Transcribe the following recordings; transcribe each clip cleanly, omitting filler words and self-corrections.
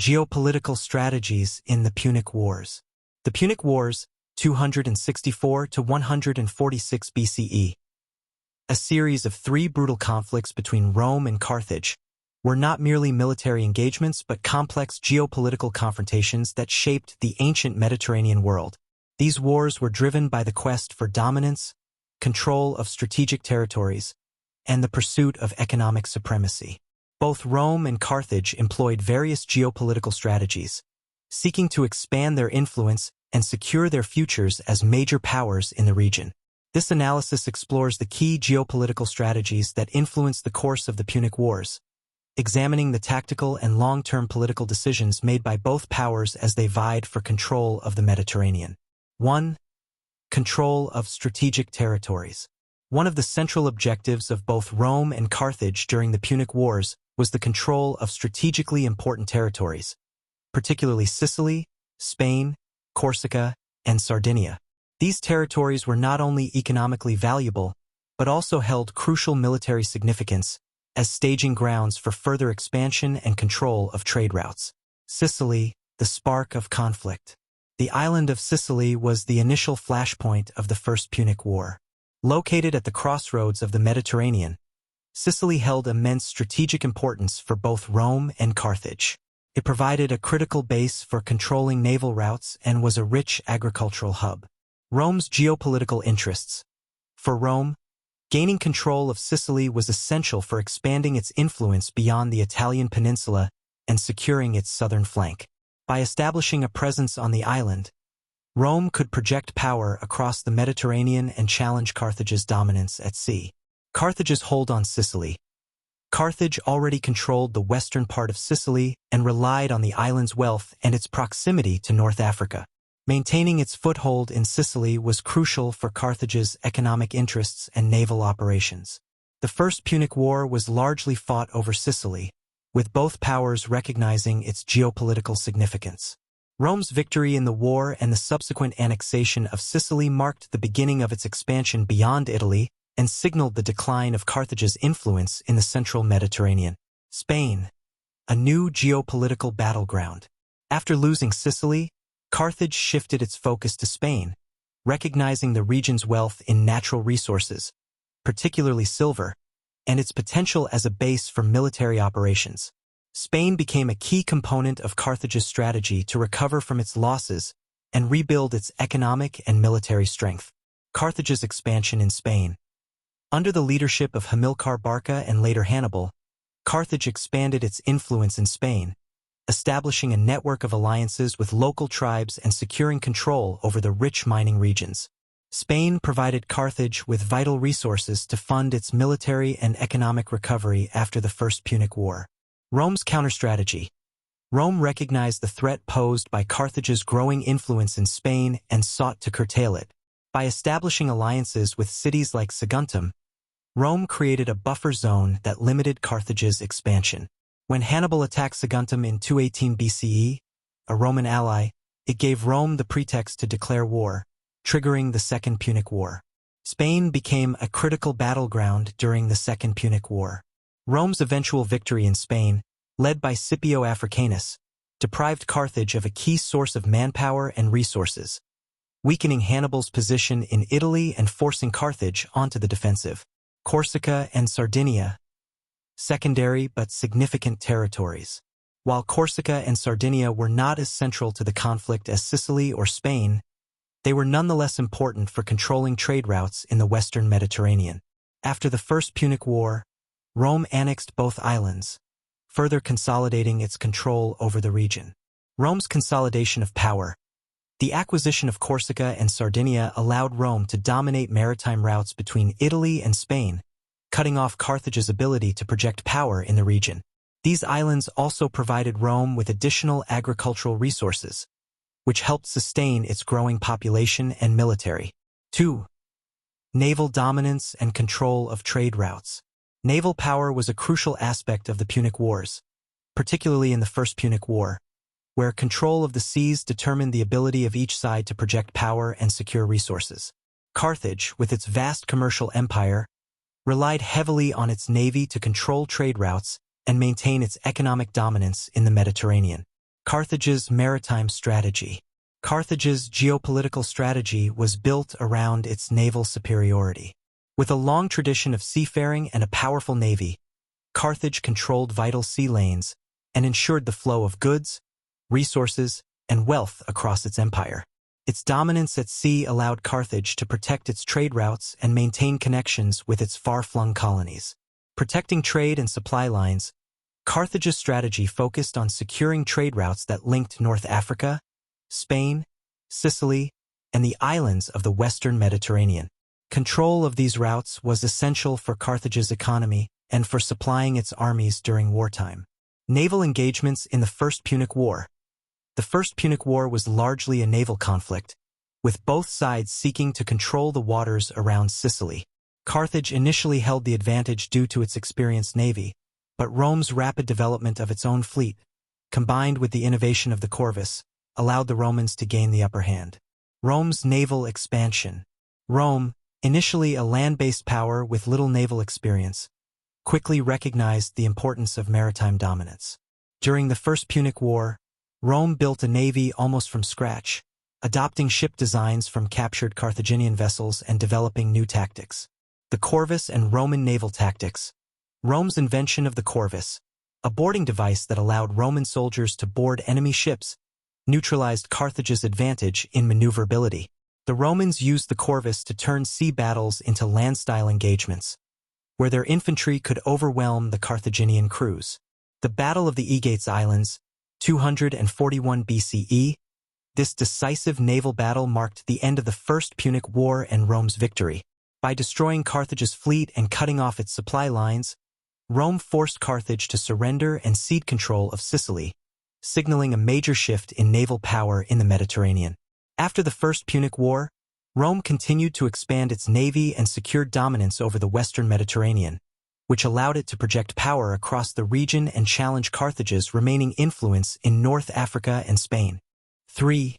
Geopolitical strategies in the Punic Wars. The Punic Wars, 264 to 146 BCE, a series of three brutal conflicts between Rome and Carthage, were not merely military engagements but complex geopolitical confrontations that shaped the ancient Mediterranean world. These wars were driven by the quest for dominance, control of strategic territories, and the pursuit of economic supremacy. Both Rome and Carthage employed various geopolitical strategies, seeking to expand their influence and secure their futures as major powers in the region. This analysis explores the key geopolitical strategies that influenced the course of the Punic Wars, examining the tactical and long-term political decisions made by both powers as they vied for control of the Mediterranean. 1. Control of strategic territories. One of the central objectives of both Rome and Carthage during the Punic Wars was the control of strategically important territories, particularly Sicily, Spain, Corsica, and Sardinia. These territories were not only economically valuable, but also held crucial military significance as staging grounds for further expansion and control of trade routes. Sicily, the spark of conflict. The island of Sicily was the initial flashpoint of the First Punic War. Located at the crossroads of the Mediterranean, Sicily held immense strategic importance for both Rome and Carthage. It provided a critical base for controlling naval routes and was a rich agricultural hub. Rome's geopolitical interests. For Rome, gaining control of Sicily was essential for expanding its influence beyond the Italian peninsula and securing its southern flank. By establishing a presence on the island, Rome could project power across the Mediterranean and challenge Carthage's dominance at sea. Carthage's hold on Sicily. Carthage already controlled the western part of Sicily and relied on the island's wealth and its proximity to North Africa. Maintaining its foothold in Sicily was crucial for Carthage's economic interests and naval operations. The First Punic War was largely fought over Sicily, with both powers recognizing its geopolitical significance. Rome's victory in the war and the subsequent annexation of Sicily marked the beginning of its expansion beyond Italy and signaled the decline of Carthage's influence in the central Mediterranean. Spain, a new geopolitical battleground. After losing Sicily, Carthage shifted its focus to Spain, recognizing the region's wealth in natural resources, particularly silver, and its potential as a base for military operations. Spain became a key component of Carthage's strategy to recover from its losses and rebuild its economic and military strength. Carthage's expansion in Spain. Under the leadership of Hamilcar Barca and later Hannibal, Carthage expanded its influence in Spain, establishing a network of alliances with local tribes and securing control over the rich mining regions. Spain provided Carthage with vital resources to fund its military and economic recovery after the First Punic War. Rome's counterstrategy. Rome recognized the threat posed by Carthage's growing influence in Spain and sought to curtail it. By establishing alliances with cities like Saguntum, Rome created a buffer zone that limited Carthage's expansion. When Hannibal attacked Saguntum in 218 BCE, a Roman ally, it gave Rome the pretext to declare war, triggering the Second Punic War. Spain became a critical battleground during the Second Punic War. Rome's eventual victory in Spain, led by Scipio Africanus, deprived Carthage of a key source of manpower and resources, weakening Hannibal's position in Italy and forcing Carthage onto the defensive. Corsica and Sardinia, secondary but significant territories. While Corsica and Sardinia were not as central to the conflict as Sicily or Spain, they were nonetheless important for controlling trade routes in the western Mediterranean. After the First Punic War, Rome annexed both islands, further consolidating its control over the region. Rome's consolidation of power. The acquisition of Corsica and Sardinia allowed Rome to dominate maritime routes between Italy and Spain, cutting off Carthage's ability to project power in the region. These islands also provided Rome with additional agricultural resources, which helped sustain its growing population and military. 2. Naval dominance and control of trade routes. Naval power was a crucial aspect of the Punic Wars, particularly in the First Punic War, where control of the seas determined the ability of each side to project power and secure resources. Carthage, with its vast commercial empire, relied heavily on its navy to control trade routes and maintain its economic dominance in the Mediterranean. Carthage's maritime strategy. Carthage's geopolitical strategy was built around its naval superiority. With a long tradition of seafaring and a powerful navy, Carthage controlled vital sea lanes and ensured the flow of goods, resources, and wealth across its empire. Its dominance at sea allowed Carthage to protect its trade routes and maintain connections with its far-flung colonies. Protecting trade and supply lines, Carthage's strategy focused on securing trade routes that linked North Africa, Spain, Sicily, and the islands of the Western Mediterranean. Control of these routes was essential for Carthage's economy and for supplying its armies during wartime. Naval engagements in the First Punic War. The First Punic War was largely a naval conflict, with both sides seeking to control the waters around Sicily. Carthage initially held the advantage due to its experienced navy, but Rome's rapid development of its own fleet, combined with the innovation of the corvus, allowed the Romans to gain the upper hand. Rome's naval expansion. Rome, initially a land-based power with little naval experience, quickly recognized the importance of maritime dominance. During the First Punic War, Rome built a navy almost from scratch, adopting ship designs from captured Carthaginian vessels and developing new tactics. The corvus and Roman naval tactics. Rome's invention of the corvus, a boarding device that allowed Roman soldiers to board enemy ships, neutralized Carthage's advantage in maneuverability. The Romans used the corvus to turn sea battles into land-style engagements, where their infantry could overwhelm the Carthaginian crews. The Battle of the Aegates Islands, 241 BCE. This decisive naval battle marked the end of the First Punic War and Rome's victory. By destroying Carthage's fleet and cutting off its supply lines, Rome forced Carthage to surrender and cede control of Sicily, signaling a major shift in naval power in the Mediterranean. After the First Punic War, Rome continued to expand its navy and secured dominance over the Western Mediterranean, which allowed it to project power across the region and challenge Carthage's remaining influence in North Africa and Spain. 3.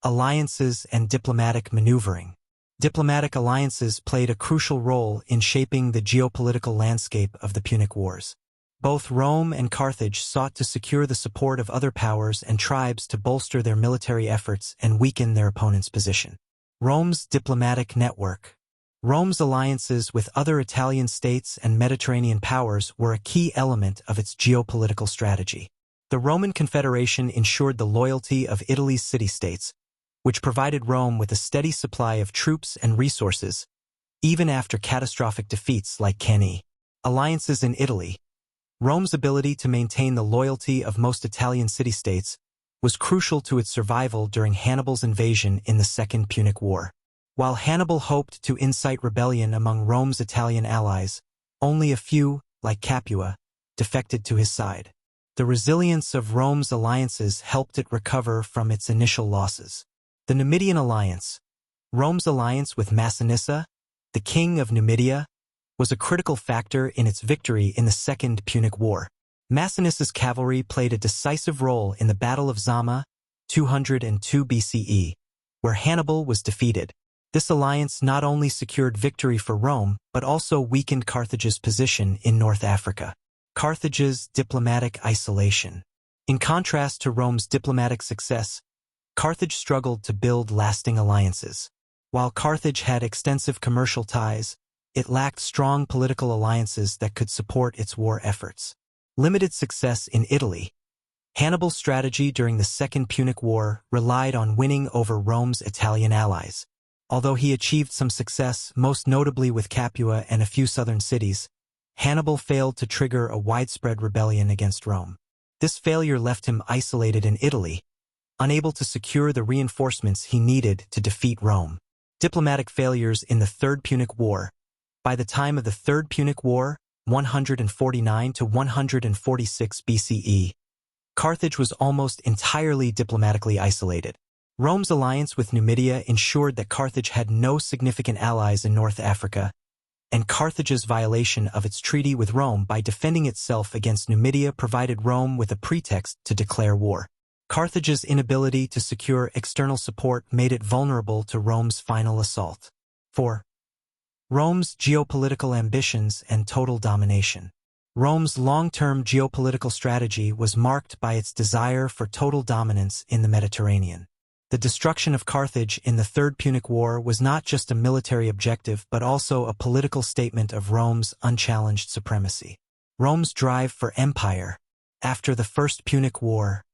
Alliances and diplomatic maneuvering. Diplomatic alliances played a crucial role in shaping the geopolitical landscape of the Punic Wars. Both Rome and Carthage sought to secure the support of other powers and tribes to bolster their military efforts and weaken their opponent's position. Rome's diplomatic network. Rome's alliances with other Italian states and Mediterranean powers were a key element of its geopolitical strategy. The Roman Confederation ensured the loyalty of Italy's city-states, which provided Rome with a steady supply of troops and resources, even after catastrophic defeats like Cannae. Alliances in Italy. Rome's ability to maintain the loyalty of most Italian city-states was crucial to its survival during Hannibal's invasion in the Second Punic War. While Hannibal hoped to incite rebellion among Rome's Italian allies, only a few, like Capua, defected to his side. The resilience of Rome's alliances helped it recover from its initial losses. The Numidian Alliance. Rome's alliance with Massinissa, the king of Numidia, was a critical factor in its victory in the Second Punic War. Massinissa's cavalry played a decisive role in the Battle of Zama, 202 BCE, where Hannibal was defeated. This alliance not only secured victory for Rome, but also weakened Carthage's position in North Africa. Carthage's diplomatic isolation. In contrast to Rome's diplomatic success, Carthage struggled to build lasting alliances. While Carthage had extensive commercial ties, it lacked strong political alliances that could support its war efforts. Limited success in Italy. Hannibal's strategy during the Second Punic War relied on winning over Rome's Italian allies. Although he achieved some success, most notably with Capua and a few southern cities, Hannibal failed to trigger a widespread rebellion against Rome. This failure left him isolated in Italy, unable to secure the reinforcements he needed to defeat Rome. Diplomatic failures in the Third Punic War. By the time of the Third Punic War, 149 to 146 BCE, Carthage was almost entirely diplomatically isolated. Rome's alliance with Numidia ensured that Carthage had no significant allies in North Africa, and Carthage's violation of its treaty with Rome by defending itself against Numidia provided Rome with a pretext to declare war. Carthage's inability to secure external support made it vulnerable to Rome's final assault. 4. Rome's geopolitical ambitions and total domination. Rome's long-term geopolitical strategy was marked by its desire for total dominance in the Mediterranean. The destruction of Carthage in the Third Punic War was not just a military objective but also a political statement of Rome's unchallenged supremacy. Rome's drive for empire, after the First Punic War,